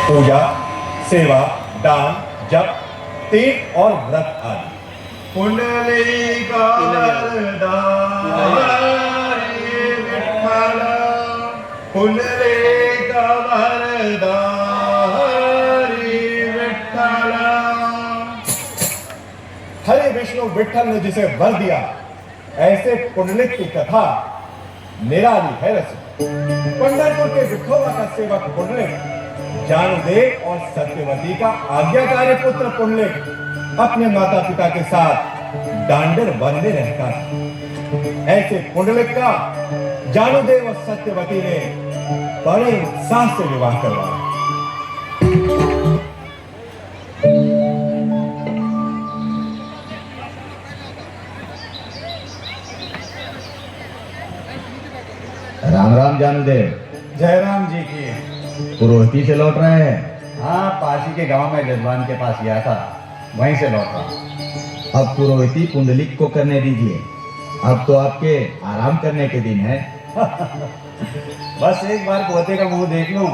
पूजा, सेवा, दान, जप, तीर्थ और व्रत आदि। पुंडलीका वरदारी विठ्ठल, पुंडलीका वरदारी विठ्ठल। हरे विष्णु विठ्ठल ने जिसे वर दिया, ऐसे पुंडलिक की कथा निराली है रसी। पंढरपुर के विठोबा का सेवक पुंडलिक, जानुदेव और सत्यवती का आज्ञाकारी पुत्र पुंडलिक अपने माता पिता के साथ दांडर वन में रहता है। ऐसे पुंडलिक का जानुदेव और सत्यवती ने बड़े उत्साह से विवाह करवाया। राम राम जानुदेव। जयराम जी की। पुरोहिती से लौट रहे हैं? हाँ, पासी के गांव में जजमान के पास गया था, वहीं से लौटा। अब पुरोहिती पुंडलिक को करने दीजिए, अब तो आपके आराम करने के दिन है। बस एक बार पोते का मुंह देख लूं,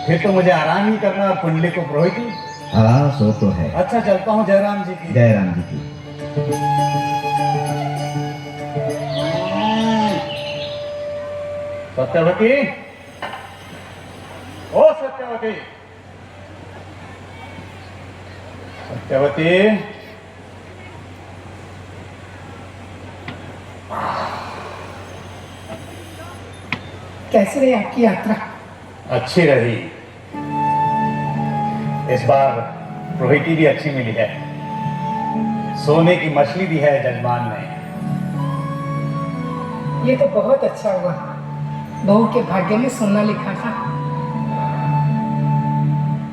फिर तो मुझे आराम ही करना और पुंडलिक को पुरोहिती। हाँ, सो तो है। अच्छा, चलता हूँ। जयराम जी की। जयराम जी की। सत्यवती, ओ सत्यवती, सत्यवती। कैसी रही आपकी यात्रा? अच्छी रही। इस बार पुरोहिती भी अच्छी मिली है, सोने की मछली दी है जजमान ने। ये तो बहुत अच्छा हुआ, बहू के भाग्य में सोना लिखा था।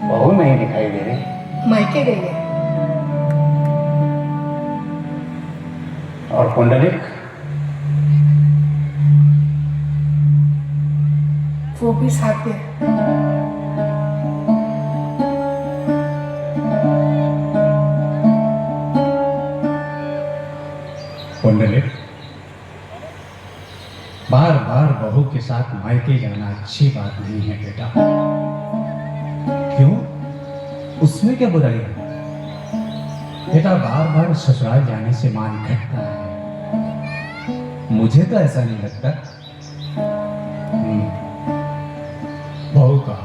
बहू नहीं दिखाई दे रही। मायके गई है। और पुंडलिक? वो भी साथ गए। पुंडलिक, बार बार बहू के साथ मायके जाना अच्छी बात नहीं है बेटा। क्यों? उसमें क्या बुराई है बेटा? बार बार ससुराल जाने से मान घटता है। मुझे तो ऐसा नहीं लगता। बहू का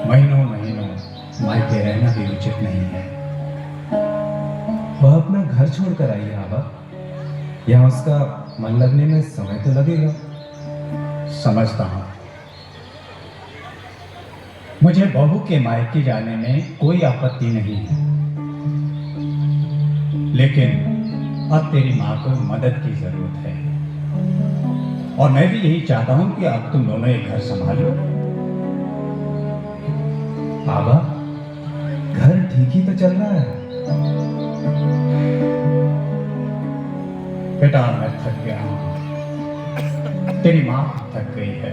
महीनों महीनों मायके रहना भी उचित नहीं है। वह अपना घर छोड़कर आई है आबा, यहाँ उसका मन लगने में समय तो लगेगा। समझता हूं, मुझे बहू के मायके जाने में कोई आपत्ति नहीं है, लेकिन अब तेरी माँ को मदद की जरूरत है और मैं भी यही चाहता हूं कि अब तुम दोनों एक घर संभालो। आबा, घर ठीक ही तो चल रहा है। बेटा, मैं थक गया हूं, तेरी माँ थक गई है।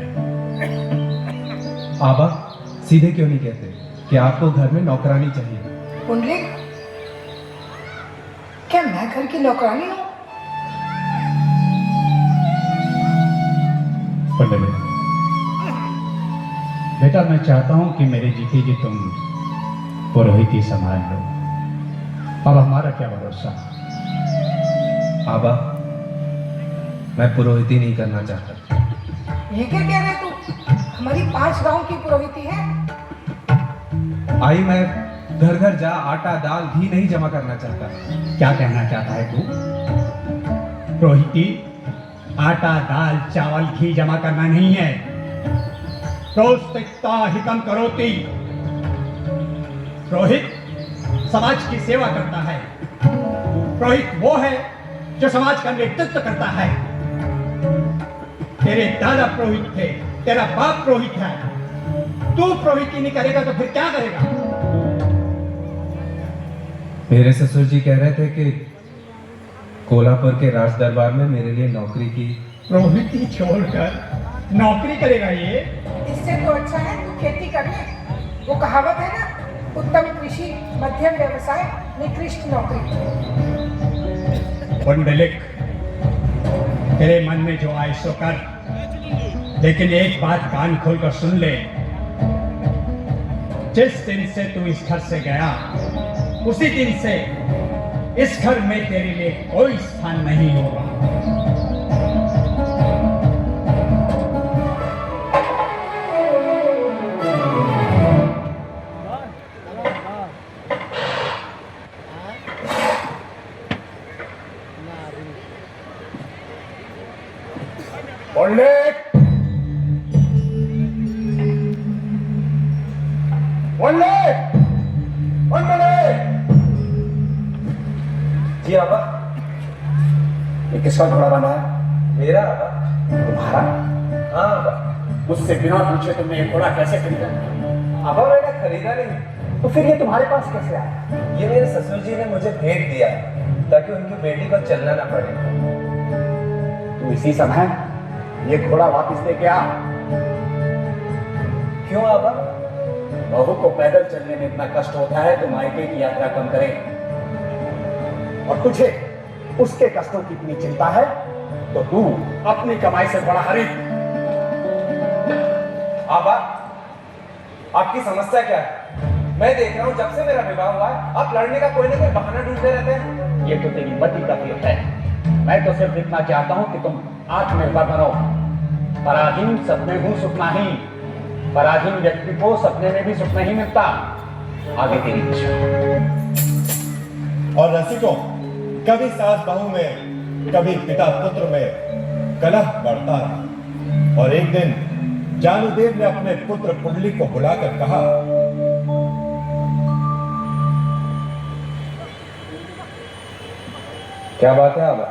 आबा, सीधे क्यों नहीं कहते कि आपको घर में नौकरानी चाहिए? पुंडलिक, क्या मैं घर की नौकरानी हूँ? पुंडलिक, बेटा, मैं चाहता हूं कि मेरे जीते जी तुम पुरोहिती संभाल लो। अब हमारा क्या भरोसा? आबा, मैं पुरोहिती नहीं करना चाहता। ये क्या कह रहे तू? हमारी 5 गांव की पुरोहिती है। आई, मैं घर घर जा आटा दाल घी नहीं जमा करना चाहता। क्या कहना चाहता है तू? पुरोहिती आटा दाल चावल घी जमा करना नहीं है। प्रोस्तिकता हितम करोति। पुरोहित समाज की सेवा करता है। पुरोहित वो है जो समाज का नेतृत्व करता है। तेरे दादा पुरोहित थे, तेरा बाप पुरोहित है, तू पुरोहिती नहीं करेगा तो फिर क्या करेगा? मेरे ससुर जी कह रहे थे कि कोल्हापुर के राज दरबार में मेरे लिए नौकरी की। पुरोहिती छोड़कर नौकरी करेगा ये? इससे तो अच्छा है तू खेती कर ले। वो कहावत है ना, उत्तम कृषि मध्यम व्यवसाय निकृष्ट नौकरी। पुंडलिक, तेरे मन में जो आए सो कर, लेकिन एक बात कान खोलकर सुन ले। जिस दिन से तू इस घर से गया उसी दिन से इस घर में तेरे लिए कोई स्थान नहीं होगा। पंडित, पंडित, पंडित। जी आबा। ये किसका घोड़ा बना है? मेरा आबा। तुम्हारा? हाँ आबा। मुझसे बिना पूछे तुमने ये घोड़ा कैसे खरीदा? आबा मैंने खरीदा नहीं। तो फिर ये तुम्हारे पास कैसे आया? ये मेरे ससुर जी ने मुझे भेज दिया ताकि उनकी बेटी को चलना ना पड़े। तू इसी समय ये घोड़ा वापस लेके आ। क्यों आबा? बहू को पैदल चलने में इतना कष्ट होता है तो मायके की यात्रा कम करे, और तुझे उसके कष्टों की इतनी चिंता है तो तू अपनी कमाई से बड़ा खरीद। आबा, आपकी समस्या क्या है? मैं देख रहा हूँ जब से मेरा विवाह हुआ है आप लड़ने का कोई ना कोई बहाना ढूंढते रहते हैं। ये तो तेरी मति का खेल है। मैं तो सिर्फ इतना चाहता हूं कि तुम आत्मनिर्भर बनो। पराधीन सपने हूं सुख नहीं, पराधीन व्यक्ति को सपने में भी सुख नहीं मिलता। आगे तेरी इच्छा। और रसिकों, कभी सास बहू में, कभी पिता पुत्र में कलह बढ़ता रहा, और एक दिन जानुदेव ने अपने पुत्र पुंडलिक को बुलाकर कहा, क्या बात है आबा?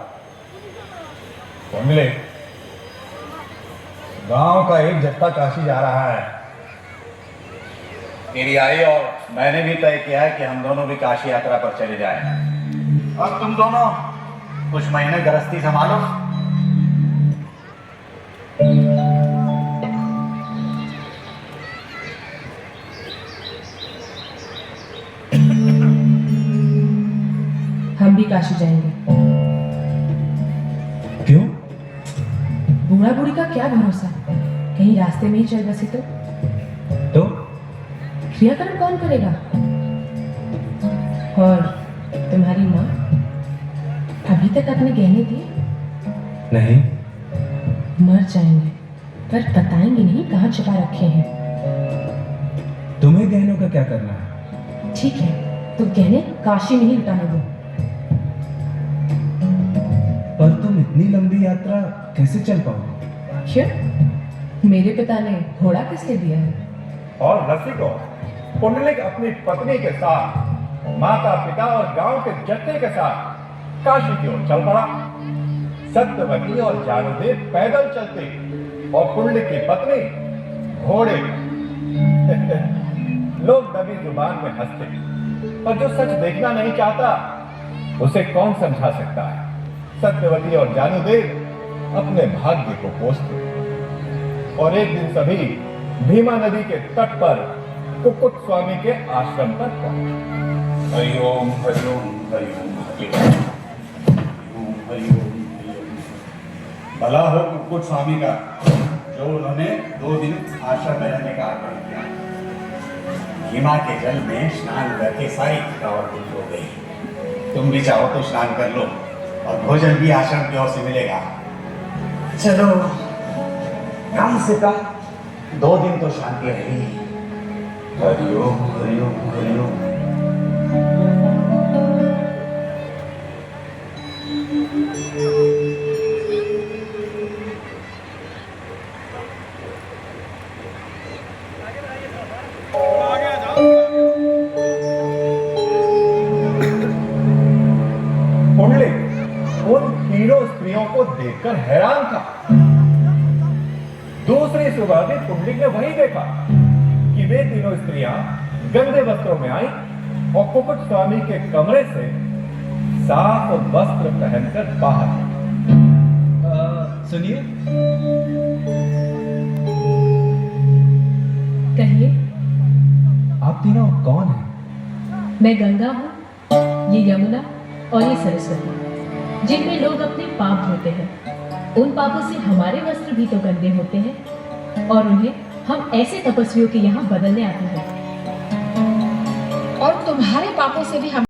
पुंडलिक, गांव का एक जत्था काशी जा रहा है। मेरी आई और मैंने भी तय किया है कि हम दोनों भी काशी यात्रा पर चले जाएं। और तुम दोनों कुछ महीने गृहस्थी संभालो। हम भी काशी जाएंगे। क्यों? बूढ़ा बूढ़ी का क्या भरोसा, कहीं रास्ते में ही चल बसे तो क्रियाकर्म कौन करेगा? और तुम्हारी माँ अभी तक अपने गहने दिए नहीं। मर जाएंगे पर बताएंगे नहीं कहाँ छुपा रखे हैं। तुम्हें गहनों का क्या करना है? ठीक है, तो गहने काशी में ही लुटाने दो। पर तुम इतनी लंबी यात्रा कैसे चल पाओगे? क्यों? मेरे पिता ने घोड़ा किस लिए दिया है? और रसिको, पुंडलिक अपनी पत्नी के साथ, माता पिता और गांव के जत्थे के साथ काशी की ओर चल पड़ा। सत्यवती और जानुदेव पैदल चलते और पुंडलिक की पत्नी घोड़े पर। लोग दबी जुबान में हंसते, पर जो सच देखना नहीं चाहता उसे कौन समझा सकता है। सत्यवती और जानुदेव अपने भाग्य को कोसते, और एक दिन सभी भीमा नदी के तट पर कुक्कुट स्वामी के आश्रम पर पहुंचे। हरिओम हरिओम हरिओम हरिओम हरिओम। भला हो कुक्कुट स्वामी का, जो उन्होंने 2 दिन आश्रम में रहने का आग्रह किया। हिमा के जल में स्नान करके सारी थकावट दूर हो गई। तुम भी चाहो तो स्नान कर लो, और भोजन भी आश्रम की ओर से मिलेगा। चलो, कम से कम 2 दिन तो शांति रहेगी। हरिओम हरिओम हरिओम। पुंडलिक उन तीनों स्त्रियों को देखकर हैरान था। दूसरी सुबह भी पुंडलिक ने वही देखा कि वे तीनों स्त्रियां गंदे वस्त्रों में आई और कुक्कुट स्वामी के कमरे से साफ वस्त्र पहनकर बाहर। सुनिए। कहिए। आप तीनों कौन हैं? मैं गंगा हूँ, ये यमुना और ये सरस्वती, जिनमें लोग अपने पाप धोते हैं। उन पापों से हमारे वस्त्र भी तो गंदे होते हैं, और उन्हें हम ऐसे तपस्वियों के यहाँ बदलने आते हैं। तुम्हारे पापों से भी हम